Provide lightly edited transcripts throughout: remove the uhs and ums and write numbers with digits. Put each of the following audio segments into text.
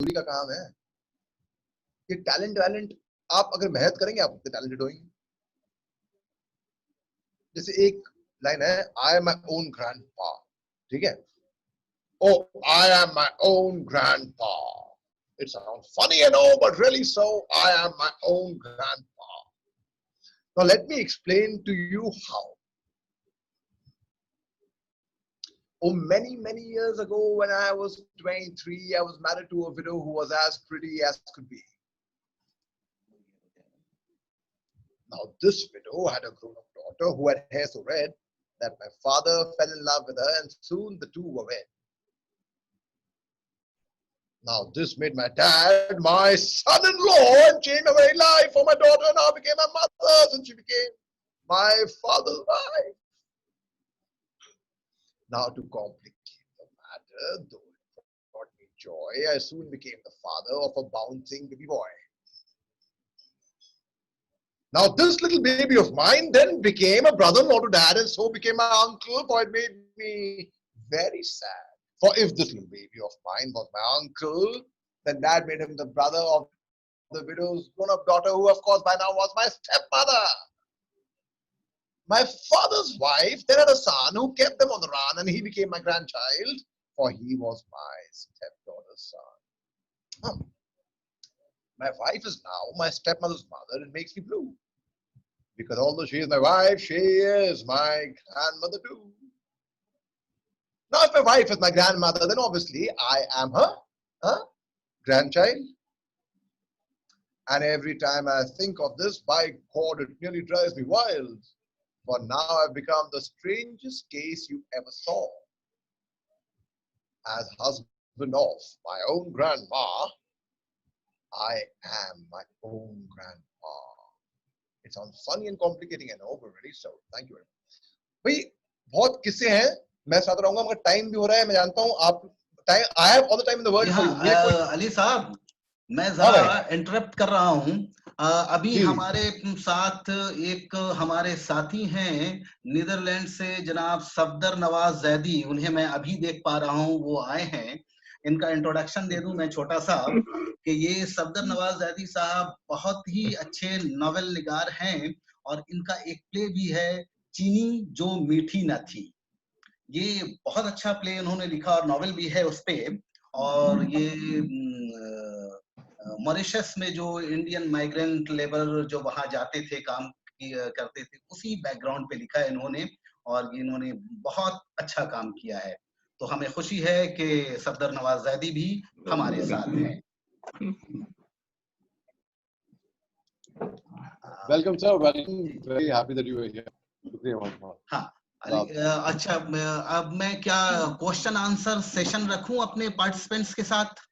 मजदूरी का काम है। ये टैलेंट वैलेंट आप अगर मेहनत करेंगे आप उतने टैलेंटेड होंगे। जैसे एक लाइन है, I am my own grandpa, ठीक है? Oh, I am my own grandpa. It sounds funny and all, but really so, I am my own grandpa. Now let me explain to you how. Oh, many years ago when I was 23, I was married to a widow who was as pretty as could be. Now this widow had a grown-up daughter who had hair so red that my father fell in love with her and soon the two were wed. Now this made my dad my son-in-law and changed my very life, for my daughter now became my mother's and she became my father's wife. Now to complicate the matter, though it brought me joy, I soon became the father of a bouncing baby boy. Now this little baby of mine then became a brother-in-law to dad and so became my uncle, for it made me very sad. For if this little baby of mine was my uncle, then dad made him the brother of the widow's grown-up daughter, who of course by now was my stepmother. My father's wife then had a son who kept them on the run and he became my grandchild, for he was my stepdaughter's son. My wife is now my stepmother's mother. It makes me blue, because although she is my wife, she is my grandmother too. Now if my wife is my grandmother, then obviously I am her grandchild. And every time I think of this, by God, it nearly drives me wild. For now I've become the strangest case you ever saw. As husband of my own grandma, I am my own grandpa. It sounds funny and complicating, I know, but really so. Thank you very much. भाई बहुत किस्से हैं, मैं साथ रहूंगा, मगर time भी हो रहा है, मैं जानता हूँ आप time, I have all the time in the world for you. Ali साहब, मैं जरा इंटरप्ट कर रहा हूँ। अभी हमारे साथ एक हमारे साथी हैं नीदरलैंड से, जनाब सफदर नवाज जैदी, उन्हें मैं अभी देख पा रहा हूँ, वो आए हैं। इनका इंट्रोडक्शन दे दूं मैं छोटा सा, कि ये सफदर नवाज जैदी साहब बहुत ही अच्छे नॉवेल निगार हैं और इनका एक प्ले भी है, चीनी जो मीठी न थी। ये बहुत अच्छा प्ले उन्होंने लिखा और नॉवेल भी है उस पे, और ये मॉरिशस में जो इंडियन माइग्रेंट लेबर जो वहां जाते थे, काम करते थे, उसी बैकग्राउंड पे लिखा है इन्होंने, और इन्होंने बहुत अच्छा काम किया है। तो हमें खुशी है कि सफदर नवाज जैदी भी हमारे साथ हैं। Welcome sir, welcome, very happy that you are here. शुक्रिया बहुत। हाँ, अच्छा, अब मैं क्या क्वेश्चन आंसर सेशन रखूं अपने पार्टिसिपेंट्स के साथ?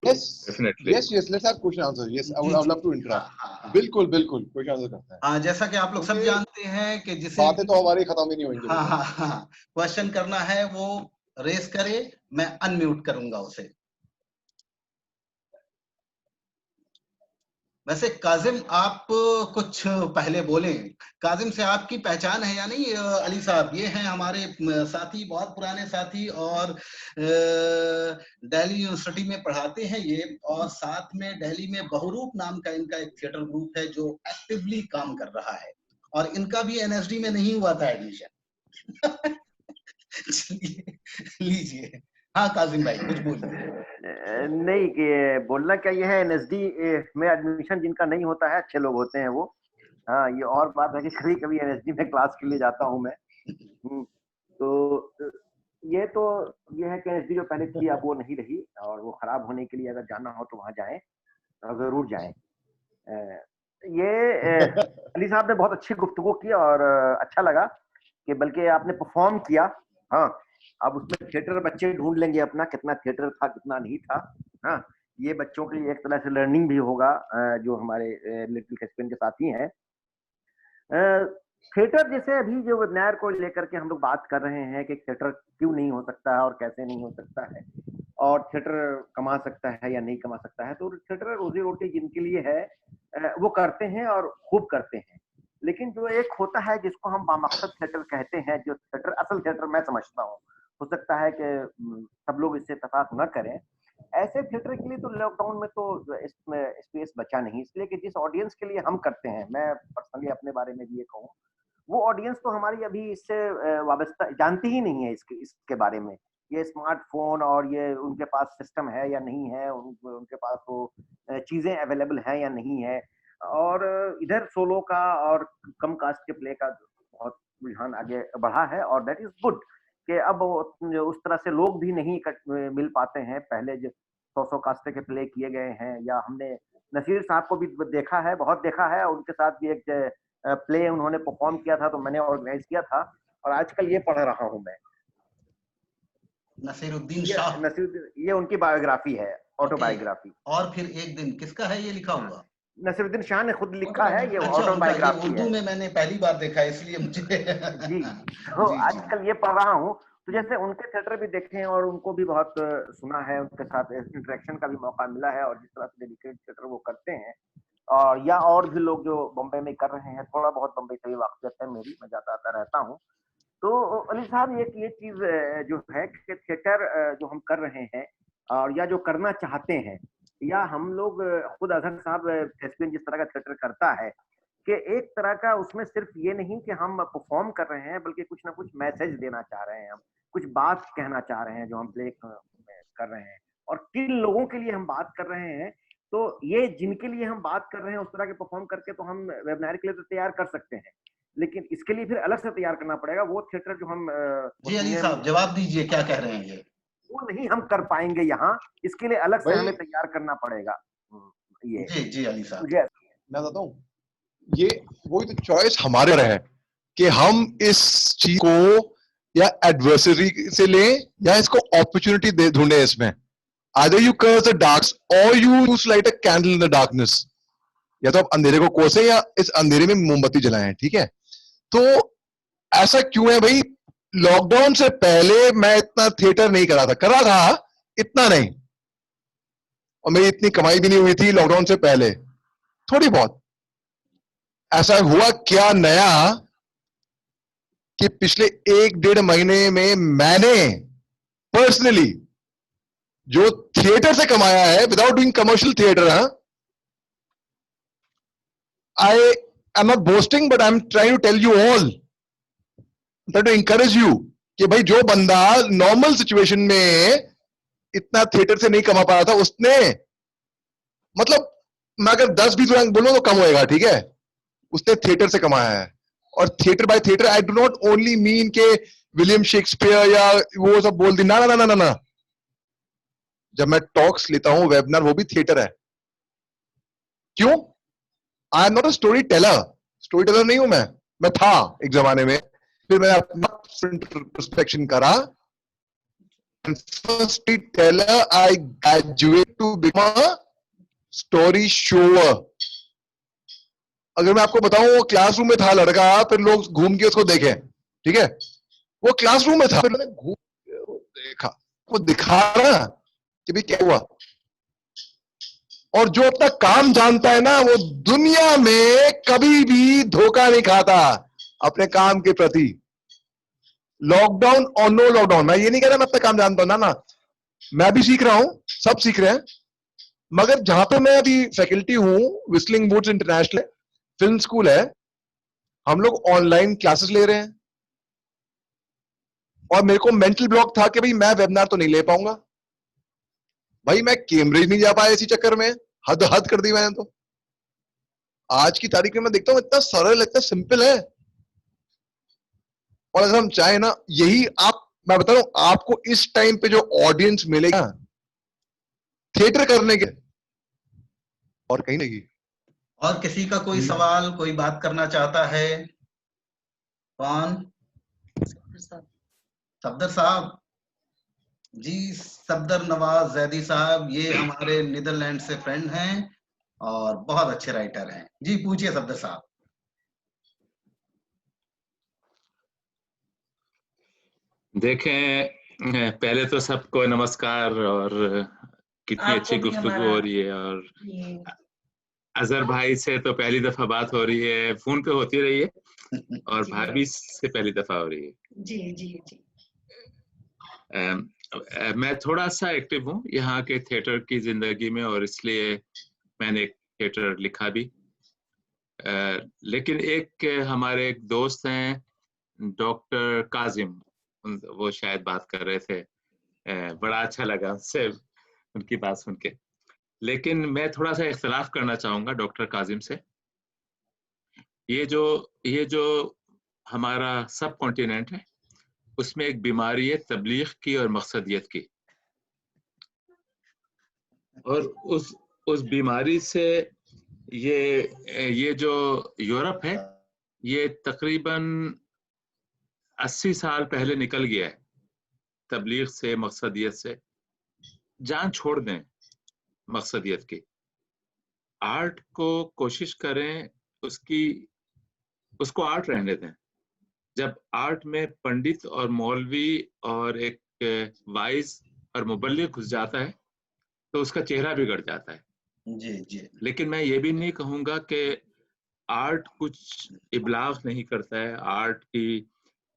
Yes, definitely. Yes, let's have question answer. Yes, I would love to interact. बिल्कुल question answer करते हैं। हाँ, जैसा कि आप लोग सब जानते हैं कि जिसे बातें तो हमारी खत्म ही नहीं होंगी। हाँ, क्वेश्चन करना है वो रेस करे, मैं अनम्यूट करूंगा उसे। वैसे काजिम, आप कुछ पहले बोलें। काजिम से आपकी पहचान है या नहीं अली साहब? ये हैं हमारे साथी, बहुत पुराने साथी, और दिल्ली यूनिवर्सिटी में पढ़ाते हैं ये, और साथ में दिल्ली में बहुरूप नाम का इनका एक थिएटर ग्रुप है जो एक्टिवली काम कर रहा है, और इनका भी एनएसडी में नहीं हुआ था एडमिशन। लीजिए। हाँ काजिम भाई, कुछ बोलिए। नहीं, कि बोलना क्या ये है, एनएसडी में एडमिशन जिनका नहीं होता है, अच्छे लोग होते हैं वो। हाँ, ये और बात है कि कभी कभी एनएसडी में क्लास के लिए जाता हूँ मैं। तो ये तो ये है कि एनएसडी जो पहले थी अब वो नहीं रही, और वो खराब होने के लिए अगर जाना हो तो वहां जाएं, और जरूर जाएं। ये अली साहब ने बहुत अच्छी गुफ्तगू की और अच्छा लगा कि बल्कि आपने परफॉर्म किया। हाँ, अब उसमें थिएटर बच्चे ढूंढ लेंगे अपना, कितना थिएटर था कितना नहीं था। हाँ, ये बच्चों के लिए एक तरह से लर्निंग भी होगा, जो हमारे लिटिल शेक्सपियर के साथी हैं। थिएटर जैसे अभी जो वेबिनार को लेकर के हम लोग बात कर रहे हैं कि थिएटर क्यों नहीं हो सकता है और कैसे नहीं हो सकता है, और थिएटर कमा सकता है या नहीं कमा सकता है, तो थिएटर रोजी रोटी जिनके लिए है वो करते हैं और खूब करते हैं। लेकिन जो एक होता है जिसको हम बामकसद थिएटर कहते हैं, जो थिएटर असल थिएटर मैं समझता हूँ, हो सकता है कि सब लोग इससे इत्तेफाक न करें। ऐसे थिएटर के लिए तो लॉकडाउन में तो इसमें स्पेस बचा नहीं, इसलिए कि जिस ऑडियंस के लिए हम करते हैं, मैं पर्सनली अपने बारे में भी ये कहूँ, वो ऑडियंस तो हमारी अभी इससे वाबस्ता जानती ही नहीं है इसके बारे में। ये स्मार्टफोन और ये उनके पास सिस्टम है या नहीं है, उनके पास वो चीजें अवेलेबल हैं या नहीं है। और इधर सोलो का और कम कास्ट के प्ले का बहुत रुझान आगे बढ़ा है, और दैट इज गुड कि अब उस तरह से लोग भी नहीं मिल पाते हैं। पहले जो 100 कास्टे के प्ले किए गए हैं, या हमने नसीर साहब को भी देखा है, बहुत देखा है, उनके साथ भी एक प्ले उन्होंने परफॉर्म किया था तो मैंने ऑर्गेनाइज किया था, और आजकल ये पढ़ रहा हूं मैं, नसीरुद्दीन शाह। ये उनकी बायोग्राफी है, ऑटोबायोग्राफी। और फिर एक दिन किसका है ये लिखा हुआ? नसीरुद्दीन शाह ने खुद लिखा है, ये अच्छा, ऑटोबायोग्राफी है। उर्दू में मैंने पहली बार देखा इसलिए मुझे जी तो आजकल ये पढ़ रहा हूँ, तो जैसे उनके थिएटर भी देखे हैं और उनको भी बहुत सुना है, उनके साथ इंटरेक्शन का भी मौका मिला है, और जिस तरह से डेडिकेटेड थिएटर वो करते हैं, और या और भी लोग जो बम्बई में कर रहे हैं, थोड़ा बहुत बम्बई से भी वाक़ियत है मेरी, मैं जाता आता रहता हूँ। तो अली साहब एक ये चीज जो है कि थिएटर जो हम कर रहे हैं और या जो करना चाहते हैं, या हम लोग खुद अजहर साहब एसपीएन जिस तरह का थिएटर करता है, कि एक तरह का उसमें सिर्फ ये नहीं कि हम परफॉर्म कर रहे हैं, बल्कि कुछ ना कुछ मैसेज देना चाह रहे हैं, हम कुछ बात कहना चाह रहे हैं जो हम प्ले कर रहे हैं, और किन लोगों के लिए हम बात कर रहे हैं। तो ये जिनके लिए हम बात कर रहे हैं उस तरह के परफॉर्म करके तो हम वेबिनार के लिए तो तैयार कर सकते हैं, लेकिन इसके लिए फिर अलग से तैयार करना पड़ेगा। वो थिएटर जो हम जी अली साहब जवाब दीजिए, क्या कह रहे हैं ये? वो नहीं हम कर पाएंगे यहाँ, इसके लिए अलग से हमें तैयार करना पड़ेगा। ये जी अली साहब मैं बताता हूँ, ये वही तो चॉइस हमारे है कि हम इस चीज को या एडवर्सरी से लें या इसको अपॉर्चुनिटी दे ढूंढे इसमें। Either you curse the darks or you light a candle in the darkness. या तो आप अंधेरे को कोसें या इस अंधेरे में मोमबत्ती जलाएं, ठीक है? तो ऐसा क्यों है भाई? लॉकडाउन से पहले मैं इतना थिएटर नहीं करा था इतना नहीं, और मेरी इतनी कमाई भी नहीं हुई थी लॉकडाउन से पहले, थोड़ी बहुत। ऐसा हुआ क्या नया कि पिछले 1-1.5 महीने में मैंने पर्सनली जो थिएटर से कमाया है without doing commercial theatre, I am not boasting but I am trying to tell you all, to encourage you कि भाई जो बंदा नॉर्मल सिचुएशन में इतना थिएटर से नहीं कमा पा रहा था, उसने मतलब मैं अगर 10-20 रैंक बोलूं तो कम होएगा, ठीक है? उसने थिएटर से कमाया है। और theatre by theatre I do not only mean के विलियम शेक्सपियर या वो सब बोल दी, ना ना ना ना ना। जब मैं टॉक्स लेता हूं वेबिनार, वो भी थिएटर है। क्यों? आई am not a story teller नहीं हूं मैं था एक जमाने में, फिर मैंने अपना इंट्रोस्पेक्शन करा, and first story teller I graduate to become a story shower. अगर मैं आपको बताऊं वो क्लासरूम में था लड़का, फिर लोग घूम के उसको देखे, ठीक है? वो क्लासरूम में था, फिर मैंने घूम देखा, वो दिखा रहा कि भाई क्या हुआ। और जो अपना काम जानता है ना, वो दुनिया में कभी भी धोखा नहीं खाता अपने काम के प्रति। लॉकडाउन और नो लॉकडाउन, मैं ये नहीं कह रहा मैं अपना काम जानता हूं, ना मैं भी सीख रहा हूं, सब सीख रहे हैं। मगर जहां पे मैं अभी फैकल्टी हूं, Whistling Woods International Film School है, हम लोग ऑनलाइन क्लासेस ले रहे हैं, और मेरे को मेंटल ब्लॉक था कि भाई मैं वेबिनार तो नहीं ले पाऊंगा। भाई मैं कैम्ब्रिज नहीं जा पाया इसी चक्कर में, हद कर दी मैंने तो। आज की तारीख में मैं देखता हूं इतना सरल, इतना सिंपल है। और अगर हम चाहे ना, यही मैं बता रहा हूं आपको, इस टाइम पे जो ऑडियंस मिलेगा थिएटर करने के, और कहीं नहीं। और किसी का कोई सवाल, कोई बात करना चाहता है? कौन? सफदर साहब जी, सफदर नवाज जैदी साहब, ये हमारे नीदरलैंड से फ्रेंड हैं और बहुत अच्छे राइटर हैं। जी पूछिए सफदर साहब। देखें, पहले तो सबको नमस्कार, और कितनी अच्छी गुफ्तगू हो रही है, और अजहर भाई से तो पहली दफा बात हो रही है, फोन पे होती रही है, और भाभी से पहली दफा हो रही है। जी जी जी। मैं थोड़ा सा एक्टिव हूँ यहाँ के थिएटर की जिंदगी में, और इसलिए मैंने एक थिएटर लिखा भी। लेकिन एक हमारे एक दोस्त हैं डॉक्टर काजिम, वो शायद बात कर रहे थे, बड़ा अच्छा लगा उससे उनकी बात सुन के। लेकिन मैं थोड़ा सा इख्तिलाफ करना चाहूंगा डॉक्टर काजिम से। ये जो हमारा सब कॉन्टिनेंट है, उसमें एक बीमारी है तबलीग की और मकसदियत की, और उस बीमारी से ये जो यूरोप है, ये तकरीबन 80 साल पहले निकल गया है तबलीग से, मकसदियत से। जान छोड़ दें मकसदियत की, आर्ट को कोशिश करें उसको आर्ट रहने दें। जब आर्ट में पंडित और मौलवी और एक वाइज और मुबल्लिग घुस जाता है तो उसका चेहरा बिगड़ जाता है। जी जी। लेकिन मैं ये भी नहीं कहूँगा कि आर्ट कुछ इब्लाग नहीं करता है, आर्ट की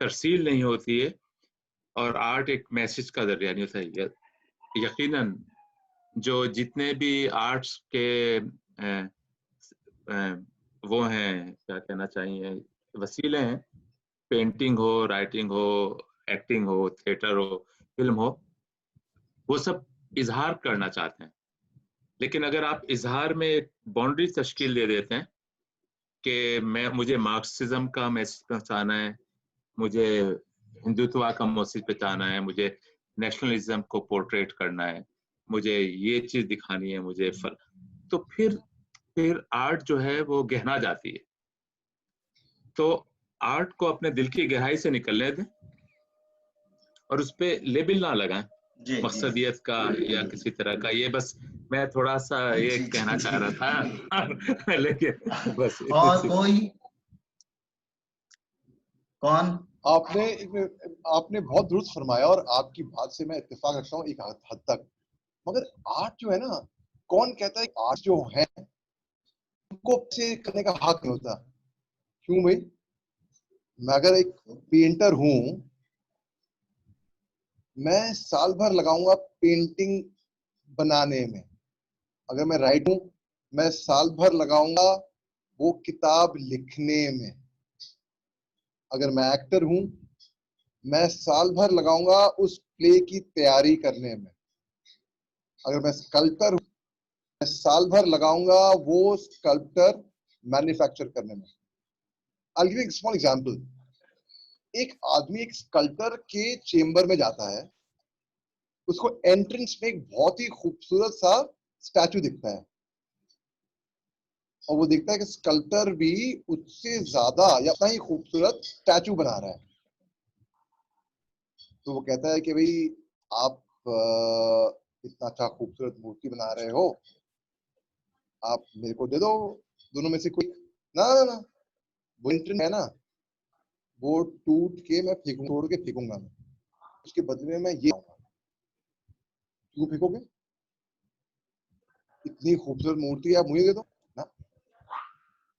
तरसील नहीं होती है, और आर्ट एक मैसेज का जरिया नहीं होता है। यकीनन जो जितने भी आर्ट्स के वो हैं, क्या कहना चाहिए, वसीले हैं, पेंटिंग हो, राइटिंग हो, एक्टिंग हो, थिएटर हो, फिल्म हो, वो सब इजहार करना चाहते हैं। लेकिन अगर आप इजहार में एक बाउंड्री तश्कील दे देते हैं कि मुझे मार्क्सिज्म का मैसेज पहुंचाना है, मुझे हिंदुत्व का मैसेज पहुंचाना है, मुझे नेशनलिज्म को पोर्ट्रेट करना है, मुझे ये चीज दिखानी है, मुझे तो फिर आर्ट जो है वो गहना जाती है। तो आर्ट को अपने दिल की गहराई से निकलने दें और उस पे लेबल ना लगाएं मकसदियत का या किसी तरह का। ये बस मैं थोड़ा सा ये कहना चाह रहा था। लेकिन बस और कोई कौन? आपने बहुत दुरुस्त फरमाया और आपकी बात से मैं इत्तेफाक रखता हूँ एक हद तक। मगर आर्ट जो है ना, कौन कहता है आर्ट जो है उनको से करने का हक नहीं होता? क्यों भाई? मैं अगर एक पेंटर हूं, मैं साल भर लगाऊंगा पेंटिंग बनाने में। अगर मैं राइटर हूं, मैं साल भर लगाऊंगा वो किताब लिखने में। अगर मैं एक्टर हूं, मैं साल भर लगाऊंगा उस प्ले की तैयारी करने में। अगर मैं स्कल्प्टर हूं, मैं साल भर लगाऊंगा वो स्कल्प्टर मैन्युफैक्चर करने में। I'll give you a small example. एक आदमी एक स्कल्प्टर के चेंबर में जाता है, उसको एंट्रेंस में एक बहुत ही खूबसूरत सा स्टैचू दिखता है, और वो देखता है कि स्कल्प्टर भी उससे ज्यादा या उतना ही खूबसूरत स्टैचू बना रहा है। तो वो कहता है कि भाई आप इतना अच्छा खूबसूरत मूर्ति बना रहे हो, आप मेरे को दे दो दोनों में से कोई। ना ना ना, वो एंट्रेंस है ना, वो टूट के मैं तोड़ के फेंकूंगा मैं, उसके बदले में मैं ये आऊंगा। क्यों फेंकोगे? इतनी खूबसूरत मूर्ति आप मुझे दे दो ना,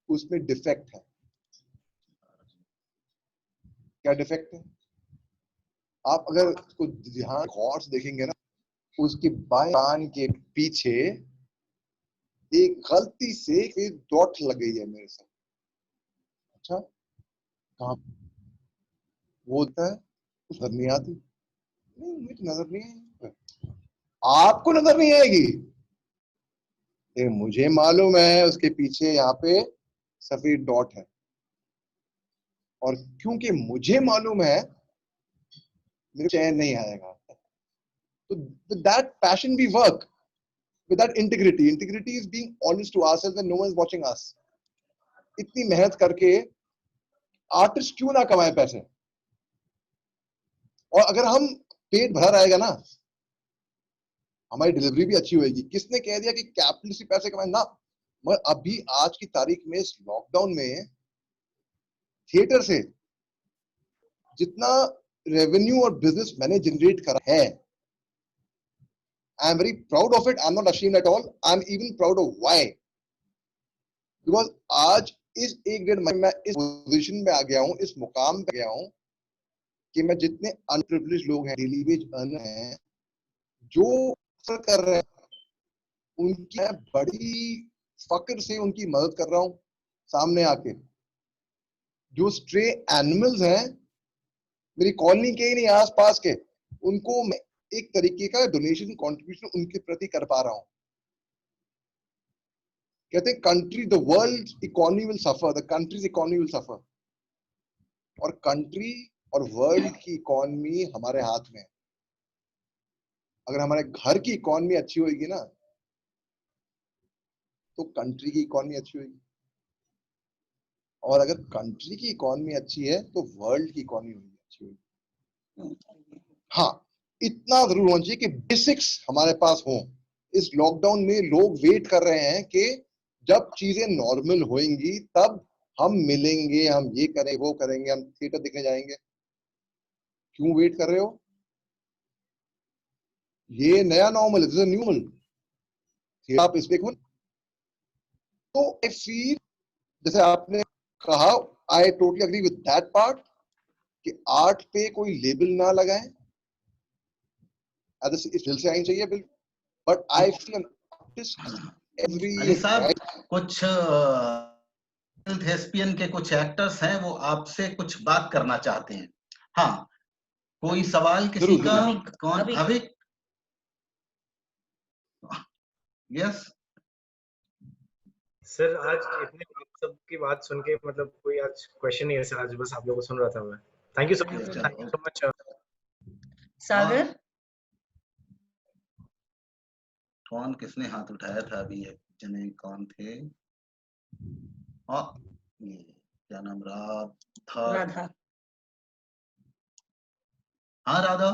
उसमें डिफेक्ट है। क्या डिफेक्ट है? आप अगर उसको ध्यान गौर से देखेंगे ना, उसके बाएं कान के पीछे एक गलती से एक डॉट लग गई है मेरे साथ। अच्छा, कहाँ? वो होता है कुछ नजर नहीं आती। नहीं, मुझे नजर नहीं आई, आपको नजर नहीं आएगी। मुझे मालूम है उसके पीछे यहाँ पे सफेद डॉट है, और क्योंकि मुझे मालूम है मेरे चैन नहीं आएगा। तो with that passion we work, with that integrity is being honest to ourselves when no one is watching us. इतनी मेहनत करके आर्टिस्ट क्यों ना कमाए पैसे? और अगर हम पेट भरा रहेगा ना, हमारी डिलीवरी भी अच्छी होगी। किसने कह दिया कि कैपिटल से पैसे कमाए? ना, मगर अभी आज की तारीख में इस लॉकडाउन में थिएटर से जितना रेवेन्यू और बिजनेस मैंने जनरेट करा है, I am very proud of it. I am not ashamed at all. I am even proud of why. Because आज इस 1-1.5 महीने में इस पोजीशन में आ गया हूं, इस मुकाम पे गया हूं कि मैं जितने अनप्रिविलेज लोग हैं, डेली वेज अर्नर हैं, जो कर रहे हैं, उनकी मैं बड़ी फक्र से उनकी मदद कर रहा हूं सामने आके। जो स्ट्रे एनिमल्स हैं मेरी कॉलोनी के ही नहीं आसपास के, उनको मैं एक तरीके का डोनेशन कंट्रीब्यूशन उनके प्रति कर पा रहा हूं। कहते हैं country, the world economy will suffer, the countries economy will suffer, और कंट्री और वर्ल्ड की इकोनॉमी हमारे हाथ में है। अगर हमारे घर की इकोनॉमी अच्छी होगी ना, तो कंट्री की इकोनॉमी अच्छी होगी, और अगर कंट्री की इकोनॉमी अच्छी है तो वर्ल्ड की इकोनॉमी अच्छी होगी। हाँ, इतना जरूर होना चाहिए कि बेसिक्स हमारे पास हो। इस लॉकडाउन में लोग वेट कर रहे हैं कि जब चीजें नॉर्मल होंगी तब हम मिलेंगे, हम ये करेंगे, वो करेंगे, हम थिएटर देखने जाएंगे। क्यों वेट कर रहे हो? ये नया नॉर्मल है, न्यूमल। आप इस पे तो आई फील, जैसे आपने कहा, I totally agree with that part, कि आर्ट पे कोई लेबल ना लगाएं, इस दिल से आनी चाहिए बिल्कुल, but I feel an artist every Ali साहब, कुछ थेस्पियन के कुछ एक्टर्स हैं, वो आपसे कुछ बात करना चाहते हैं। हाँ, कोई सवाल किसी का? कौन? अभी यस सर, आज इतने सब की बात सुन के मतलब कोई आज क्वेश्चन नहीं है सर, आज बस आप लोगों को सुन रहा था मैं। Thank you so much, thank you so much Sagar. कौन, किसने हाथ उठाया था अभी? एक जने कौन थे? हाँ, ये क्या नाम? राधा। हाँ राधा,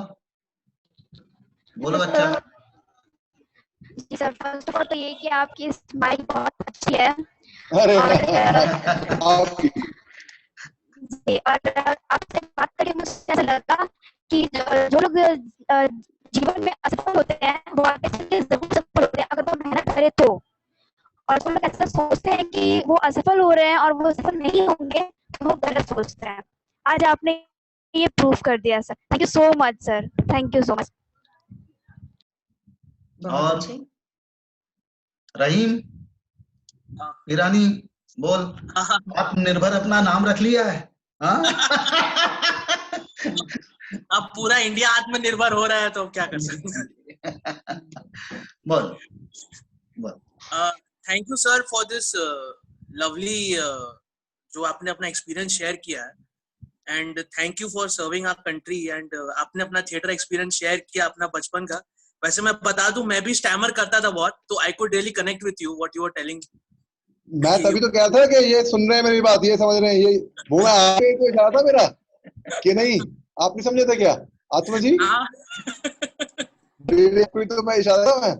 बोलो बच्चा। जी सर, फर्स्ट ऑफ ऑल तो ये कि आपकी स्माइल बहुत अच्छी है। अरे और आपसे बात करके मुझे ऐसा लगा कि जो लोग जीवन में असफल होते हैं वो आगे चलके जरूर सफल होते हैं, अगर वो मेहनत करे तो। और जो लोग ऐसा सोचते हैं कि वो असफल हो रहे हैं और वो सफल नहीं होंगे, तो वो गलत सोचते हैं। आज आपने ये प्रूफ कर दिया sir. Thank you so much sir, thank you so much. और रहीम ईरानी, बोल। आत्मनिर्भर अपना नाम रख लिया है। अब पूरा इंडिया आत्मनिर्भर हो रहा है तो क्या कर सकते हैं। बोल। Thank you sir for this lovely, जो आपने अपना एक्सपीरियंस शेयर किया है, and thank you for serving our country. And आपने अपना थिएटर एक्सपीरियंस शेयर किया अपना बचपन का। वैसे मैं बता दूं, मैं भी स्टैमर करता था बहुत, तो I could really connect with you what you were telling. मैं तभी तो कहता था कि ये सुन रहे हैं मेरी बात, ये समझ रहे हैं, ये वो मैं आपके को इशारा था मेरा कि नहीं, आप नहीं समझे थे क्या आत्मा जी? कोई तो मैं इशारा था मैं।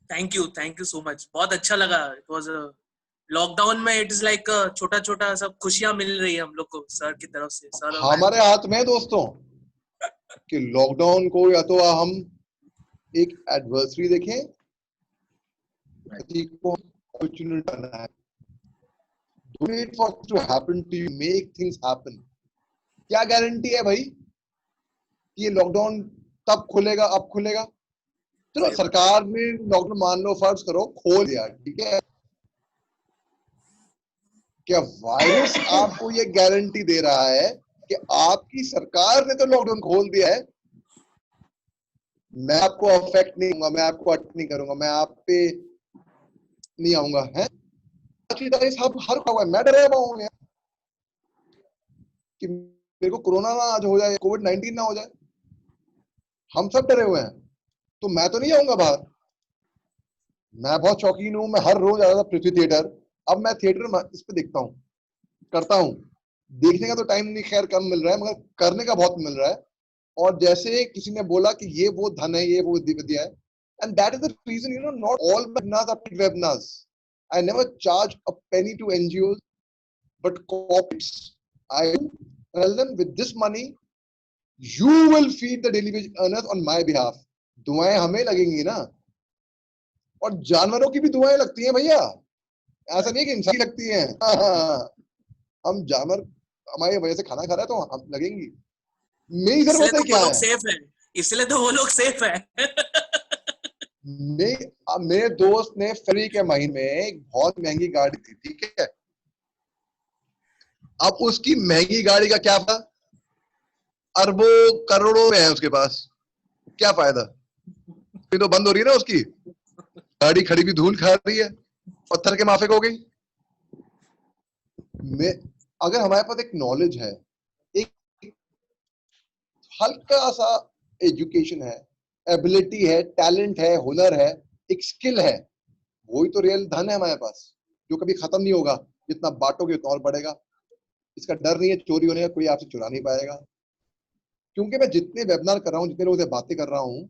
थैंक यू सो मच, बहुत अच्छा लगा। इट वाज लॉकडाउन में, इट इज लाइक छोटा छोटा सब खुशियां मिल रही है हम लोग को सर की तरफ से। सर हमारे हाथ में दोस्तों कि लॉकडाउन को या तो हम एक एडवर्सरी देखें, opportunity करना है। Don't wait for it to happen to you, make things happen। क्या गारंटी है भाई कि ये लॉकडाउन तब खुलेगा, अब खुलेगा? चलो सरकार ने लॉकडाउन मान लो, फर्ज करो खोल दिया, ठीक है, क्या वायरस आपको ये गारंटी दे रहा है कि आपकी सरकार ने तो लॉकडाउन खोल दिया है, मैं आपको अफेक्ट नहीं होगा, मैं आपको अटैक नहीं करूंगा, मैं आप पे नहीं आऊंगा? है सब हर हुआ, मैं डरा हुआ हूं कि मेरे को कोरोना ना आज हो जाए, कोविड-19 ना हो जाए, हम सब डरे हुए हैं, तो मैं तो नहीं आऊंगा बाहर। मैं बहुत शौकीन हूं, मैं हर रोज आता था पृथ्वी थिएटर। अब मैं थिएटर इस पे देखता हूँ, करता हूँ। देखने का तो टाइम नहीं खैर कम मिल रहा है, मगर करने का बहुत मिल रहा है। और जैसे किसी ने बोला कि ये वो धन है, ये वो विद्या है, and that is the reason, not all webinars are paid webinars. I never charge a penny to NGOs, but corporates, I tell them with this money, you will feed the daily wage earners on my behalf. दुआएं हमें लगेंगी ना, और जानवरों की भी दुआएं लगती हैं भैया, ऐसा नहीं कि इंसान लगती हैं। हम जानवर हमारी वजह से खाना खा रहा है तो हम लगेंगी। मेरी इसलिए जरूरतें तो क्या वो लोग है? सेफ है, इसलिए तो वो लोग सेफ है। अब मेरे दोस्त ने फरवरी के महीने में एक बहुत महंगी गाड़ी थी, ठीक है। अब उसकी महंगी गाड़ी का क्या फायदा? अरबों करोड़ों में है उसके पास, क्या फायदा? फिर तो बंद हो रही है ना उसकी गाड़ी, खड़ी भी धूल खा रही है, पत्थर के माफिक हो गई। अगर हमारे पास एक नॉलेज है, एक हल्का सा एजुकेशन है, एबिलिटी है, टैलेंट है, हुनर है, एक स्किल है, वही तो रियल धन है हमारे पास, जो कभी खत्म नहीं होगा। जितना बांटोगे उतना और बढ़ेगा। इसका डर नहीं है चोरी होने का, कोई आपसे चुरा नहीं पाएगा। क्योंकि मैं जितने वेबिनार कर रहा हूँ, जितने लोगों से बातें कर रहा हूँ,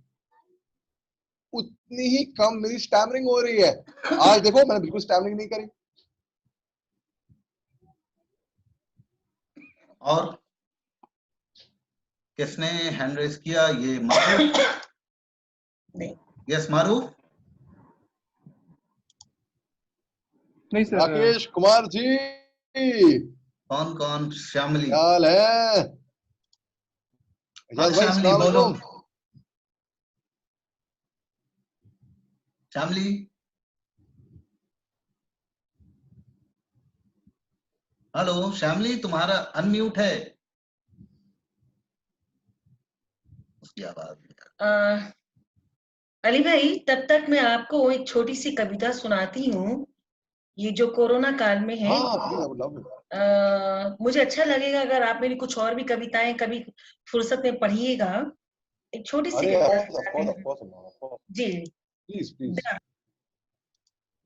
उतनी ही कम मेरी स्टैमरिंग हो रही है। आज देखो मैंने बिल्कुल स्टैमरिंग नहीं करी। और किसने हैंड रेस किया? ये मारू। नहीं। यस मारू। नहीं सर। राकेश कुमार जी। कौन कौन? श्यामली। क्या हाल है? हाँ यस भाई, श्यामली अस्सलाम बोलो। वालेकुम। श्यामली हेलो। श्यामली तुम्हारा अनम्यूट है, उसकी आवाज। अली भाई, तब तक मैं आपको एक छोटी सी कविता सुनाती हूँ। ये जो कोरोना काल में है, मुझे अच्छा लगेगा अगर आप मेरी कुछ और भी कविताएं कभी फुर्सत में पढ़िएगा। एक छोटी सी कविता जी। डर,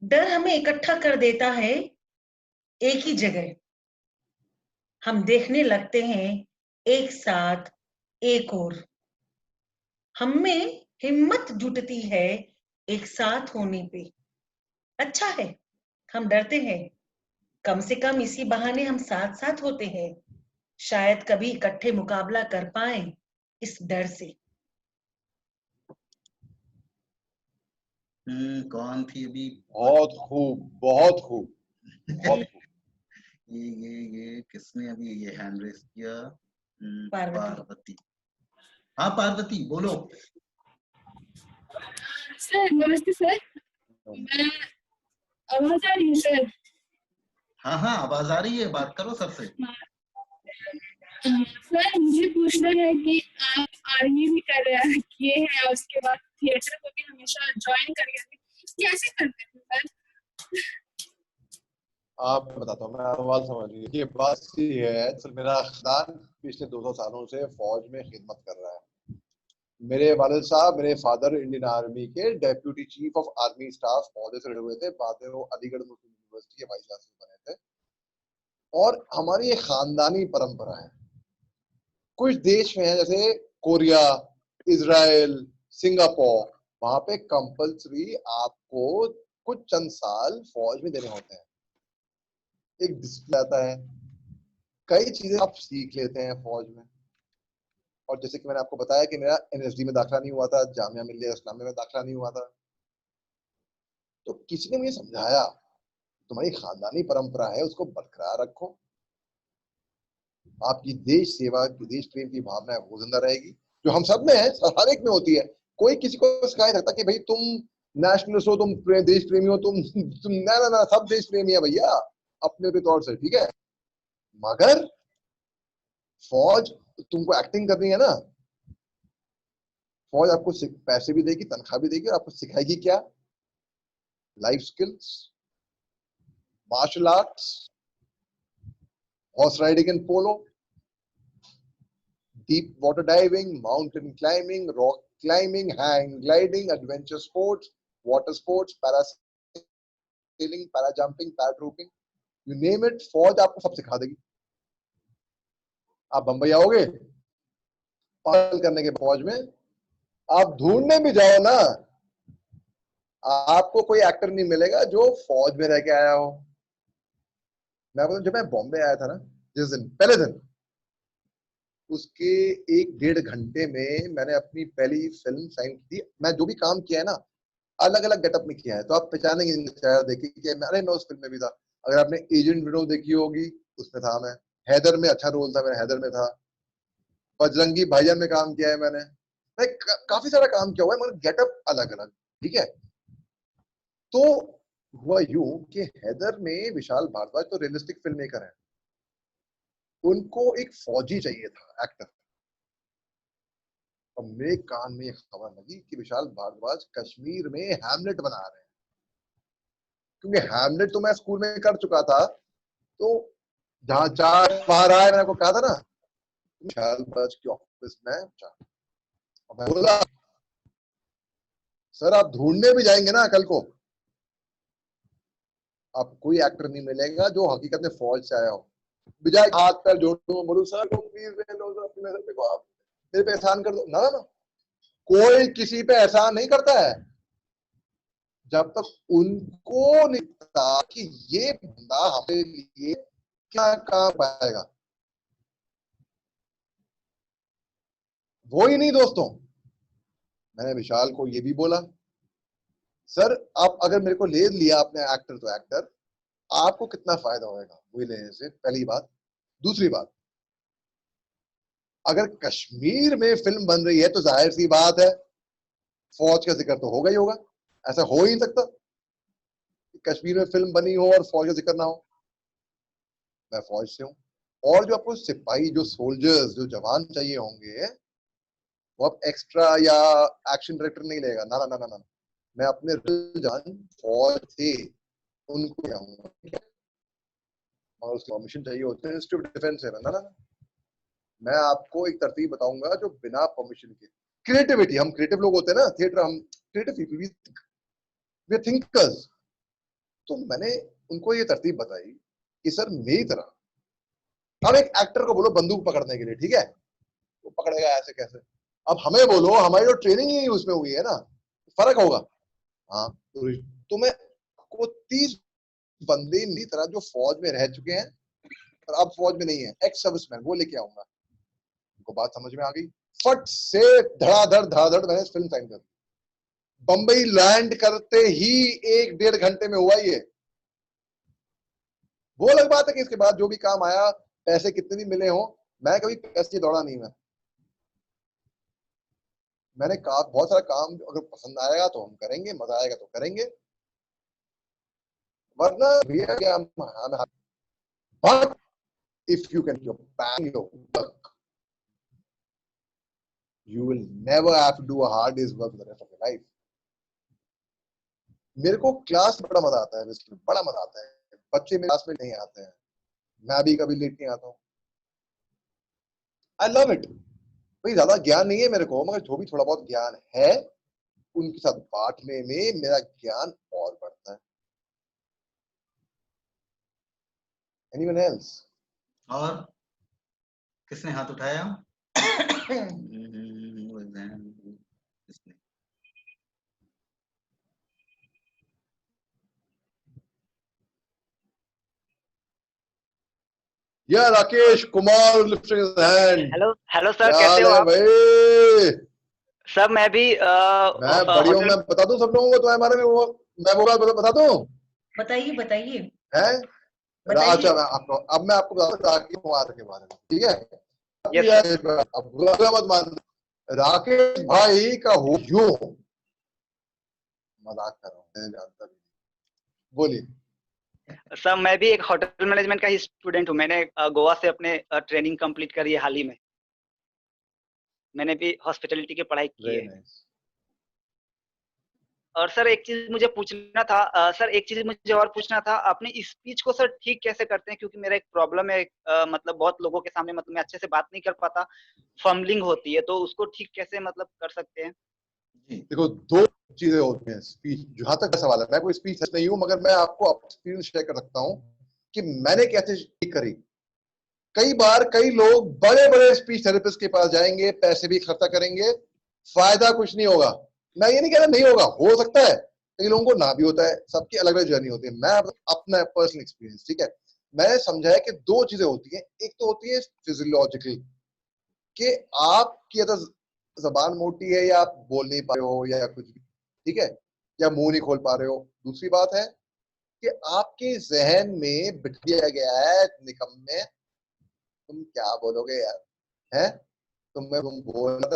डर हमें इकट्ठा कर देता है एक ही जगह। हम देखने लगते हैं एक साथ एक और। हम में हिम्मत जुटती है एक साथ होने पे। अच्छा है हम डरते हैं, कम से कम इसी बहाने हम साथ साथ होते हैं। शायद कभी इकट्ठे मुकाबला कर पाए इस डर से। कौन थी अभी? बहुत खूब, बहुत खूब, बहुत खूब। ये किसने अभी ये हैंड रेस किया? पार्वती। हाँ पार्वती बोलो। सर नमस्ते सर, मैं आवाज आ रही है सर? हाँ हाँ आवाज आ रही है, बात करो सबसे। सर मुझे पूछना है कि आप आर्मी भी कर रहे किए हैं और उसके बाद थिएटर को भी हमेशा ज्वाइन कर गए, कैसे करते हैं सर? आप बताता हूँ, मैं आवाज समझ गई। ये बात सी है, सर मेरा खानदान पिछले 200 सालों से फौज में खिदमत कर रहा है। मेरे वालिद साहब, मेरे फादर इंडियन आर्मी के deputy chief of army staff पौधे से जुड़े हुए थे। बाद में वो अलीगढ़ मुस्लिम यूनिवर्सिटी के वाइस चांसलर बने थे। और हमारी ये खानदानी परंपरा है। कुछ देश में है जैसे कोरिया, इजराइल, सिंगापुर, वहां पे कंपल्सरी आपको कुछ चंद साल फौज में देने होते हैं। एक डिसिप्लिन आता है, कई चीजें आप सीख लेते हैं फौज में। और जैसे कि मैंने आपको बताया कि मेरा एनएसडी में दाखिला नहीं हुआ था, जामिया मिल्लिया इस्लामिया में दाखिला नहीं हुआ था, तो किसी ने मुझे समझाया तुम्हारी खानदानी परंपरा है, उसको बरकरार रखो। आपकी देश सेवा की, देश प्रेम की भावना है, वो जिंदा रहेगी, जो हम सब में है, हर एक में होती है। कोई किसी को सिखाया सकता कि भाई तुम नेशनलिस्ट हो, तुम देश प्रेमी हो, तुम ना, सब देश प्रेमी है भैया अपने अपने तौर से, ठीक है। मगर फौज तुमको एक्टिंग करनी है ना, फौज आपको पैसे भी देगी, तनख्वाह भी देगी, और आपको सिखाएगी क्या? Life skills, martial arts, horse riding and polo, deep water diving, mountain climbing, rock climbing, hang gliding, adventure sports, water sports, parasailing, parajumping, paratrooping, you name it, फौज आपको सब सिखा देगी। आप बंबई आओगे पाल करने के फौज में, आप ढूंढने भी जाओ ना, आपको कोई एक्टर नहीं मिलेगा जो फौज में रह के आया हो। मैं बोलूं, जब मैं बॉम्बे आया था ना, जिस दिन पहले दिन, उसके 1-1.5 घंटे में मैंने अपनी पहली फिल्म साइन की थी। मैं जो भी काम किया है ना, अलग अलग गेटअप में किया है, तो आप पहचानेंगे चेहरा देखिए कि मैंने उस फिल्म में भी था। अगर आपने एजेंट विडो देखी होगी, उसमें था मैं। हैदर में अच्छा रोल था, मैंने हैदर में था। बजरंगी भाईजान में काम किया है मैंने। मैं काफी सारा काम किया हुआ है, मगर गेटअप अलग अलग, ठीक है। तो हुआ यूं कि हैदर में विशाल भारद्वाज तो रियलिस्टिक फिल्म मेकर है, उनको एक फौजी चाहिए था एक्टर। और मेरे कान में एक खबर लगी कि विशाल भारद्वाज कश्मीर में हैमलेट बना रहे हैं। क्योंकि हैमलेट तो मैं स्कूल में कर चुका था, तो जहां चार बाहर आए, मैंने आपको कहा था ना विशाल भारद्वाज के ऑफिस में मैं बोला सर आप ढूंढने भी जाएंगे ना कल को, आप कोई एक्टर नहीं मिलेगा जो हकीकत में फौज से आया हो। बजाय हाथ पैर जोड़ो, बोलूं सर को प्लीज अपने आप मेरे पे एहसान कर दो, ना ना ना, कोई किसी पे एहसान नहीं करता है जब तक उनको नहीं पता कि ये बंदा हमारे लिए क्या काम पाएगा। वो ही नहीं दोस्तों, मैंने विशाल को ये भी बोला सर आप अगर मेरे को ले लिया आपने एक्टर तो एक्टर, आपको कितना फायदा होगा वो लेने से, पहली बात। दूसरी बात, अगर कश्मीर में फिल्म बन रही है तो जाहिर सी बात है फौज का जिक्र तो होगा ही होगा। ऐसा हो ही नहीं सकता कि कश्मीर में फिल्म बनी हो और फौज का जिक्र ना हो। मैं फौज से हूं, और जो आपको सिपाही, जो सोल्जर्स, जो जवान चाहिए होंगे, वो आप एक्स्ट्रा या एक्शन डायरेक्टर नहीं लेगा, ना ना ना ना ना, मैं अपने जवान फौज थे उनको जाऊंगा, और उसकी परमिशन चाहिए होती है मिनिस्ट्री ऑफ डिफेंस है ना ना। मैं आपको एक तरतीब बताऊंगा जो बिना परमिशन के, क्रिएटिविटी, हम क्रिएटिव लोग होते हैं ना थिएटर, हम क्रिएटिव पीपल, वी थिंकर्स। तो मैंने उनको ये तरतीब बताई कि सर मेरी तरह अब एक एक्टर को बोलो बंदूक पकड़ने के लिए, ठीक है, वो पकड़ेगा ऐसे कैसे। अब हमें बोलो, हमारी जो ट्रेनिंग ही उसमें हुई है ना, फर्क होगा। हाँ तो मैं को 30 बंदे मेरी तरह जो फौज में रह चुके हैं और अब फौज में नहीं है, एक्स सर्विसमैन, वो लेके आऊंगा। उनको बात समझ में आ गई, फट से धड़ाधड़ मैंने फिल्म साइन कर दी। बंबई लैंड करते ही 1-1.5 घंटे में हुआ ये। वो अलग बात है कि इसके बाद जो भी काम आया, पैसे कितने भी मिले हो, मैं कभी पैसे दौड़ा नहीं। मैंने कहा बहुत सारा काम अगर पसंद आएगा तो हम करेंगे, मजा आएगा तो करेंगे, वरना but if you can bang your work, you will never have to do a hard day's work for the rest of your life. मेरे को क्लास में बड़ा मजा आता है, बड़ा मजा आता है। बच्चे मेरे क्लास में नहीं आते हैं, मैं भी कभी लेट नहीं आता हूँ। I love it। भाई ज्यादा ज्ञान नहीं है मेरे को, मगर जो भी थोड़ा बहुत ज्ञान है उनके साथ बांटने में मेरा ज्ञान और बढ़ता है। Anyone else? और किसने हाथ उठाया? Yeah, Rakesh Kumar lifting his hand. Hello sir, कैसे हो आप? भाई सर मैं भी मैं बढ़िया हूँ। मैं बता दूं सब लोगों को तुम्हारे बारे में, वो मैं बोला बता दूं? बताइए बताइए। हैं? अच्छा मैं आपको बताता हूँ राकेश कुमार के बारे में, ठीक है? अब बुरा मत मान, राकेश भाई का हो यूं, मजाक कर रहा हूँ, जानता भी। बोलिए। सर मैं भी एक होटल मैनेजमेंट का ही स्टूडेंट हूँ। मैंने गोवा से अपने ट्रेनिंग कंप्लीट करी है हाल ही में। मैंने भी हॉस्पिटैलिटी की पढ़ाई की है। और सर एक चीज मुझे पूछना था, सर एक चीज मुझे और पूछना था, अपनी स्पीच को सर ठीक कैसे करते हैं? क्योंकि मेरा एक प्रॉब्लम है, मतलब बहुत लोगों के सामने मतलब मैं अच्छे से बात नहीं कर पाता, फम्बलिंग होती है, तो उसको ठीक कैसे मतलब कर सकते हैं? देखो दो चीजें होती हैं स्पीच, जहां तक सवाल है, मैं कोई स्पीच नहीं हूं, मगर मैं आपको एक्सपीरियंस शेयर कर सकता हूं कि मैंने कैसे ठीक करी। कई बार कई लोग बड़े बड़े स्पीच थेरेपिस्ट के पास जाएंगे, पैसे भी खर्चा करेंगे, फायदा कुछ नहीं होगा। मैं ये नहीं कह रहा नहीं होगा, हो सकता है, कई लोगों को ना भी होता है, सबकी अलग अलग जर्नी होती है। मैं अपना पर्सनल एक्सपीरियंस, ठीक है, मैंने समझा है कि दो चीजें होती हैं। एक तो होती है फिजियोलॉजिकल, कि आपकी अगर जबान मोटी है या आप बोल नहीं पा रहे हो या कुछ भी, ठीक है, या मुंह नहीं खोल पा रहे हो। दूसरी बात है कि आपके जहन में बिठा दिया गया है निकम्मे तुम क्या बोलोगे यार, है तुम बोलते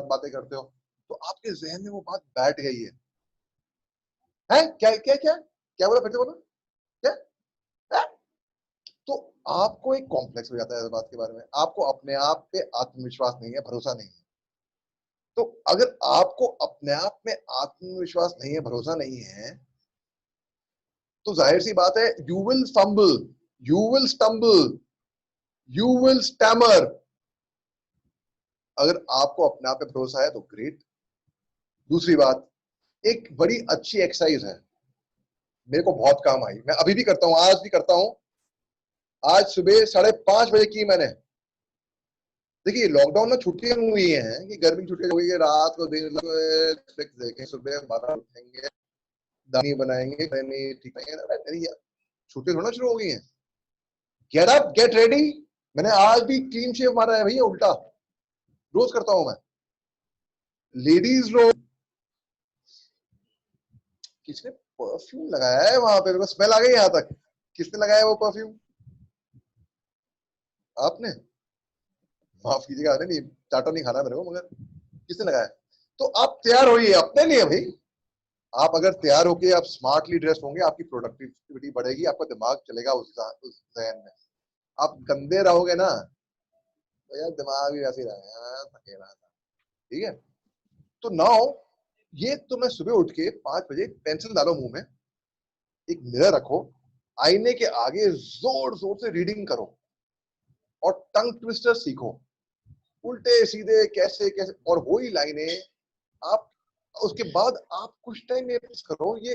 बातें करते हो, तो आपके जहन में वो बात बैठ गई है। क्या क्या क्या क्या बोला, फिर से बोलो क्या है? तो आपको एक कॉम्प्लेक्स हो जाता है इस बात के बारे में, आपको अपने आप पे आत्मविश्वास नहीं है, भरोसा नहीं है। तो अगर आपको अपने आप में आत्मविश्वास नहीं है, भरोसा नहीं है, तो जाहिर सी बात है you will fumble, you will stumble, you will stammer. अगर आपको अपने आप पे भरोसा है तो ग्रेट। दूसरी बात, एक बड़ी अच्छी एक्सरसाइज है, मेरे को बहुत काम आई, मैं अभी भी करता हूं, आज भी करता हूं। आज सुबह 5:30 बजे की मैंने। देखिए लॉकडाउन में छुट्टियां हुई हैं कि गर्मी की छुट्टियां हुई है, रात को देखें, सुबह 12 उठेंगे, दानी बनाएंगे, ठीक है, छुट्टियां थोड़ा शुरू हो गई हैं। Get up, get ready. मैंने आज भी क्लीन शेव मारा है भैया, उल्टा रोज करता हूं मैं। लेडीज लोग, किसने परफ्यूम लगाया है वहां पे, स्मेल आ गई यहां तक। किसने लगाया वो परफ्यूम? आपने? माफ कीजिएगा, नहीं चाटा नहीं खाना मेरे को, मगर किसने लगाया? तो आप तैयार होइए अपने लिए भाई। आप अगर तैयार होके आप स्मार्टली ड्रेस होंगे, आपकी प्रोडक्टिविटी बढ़ेगी, आपका दिमाग चलेगा उस जहन में। आप गंदे रहोगे ना तो यार दिमाग भी वैसे ही रहेगा, थकेला था। ठीक है, तो नाउ ये तो मैं सुबह उठ के 5 बजे पेंसिल डालो मुंह में, एक मिरर रखो, आईने के आगे जोर जोर से रीडिंग करो और टंग ट्विस्टर सीखो, उल्टे सीधे कैसे कैसे, और वही लाइनें आप उसके बाद आप कुछ टाइम में करो। ये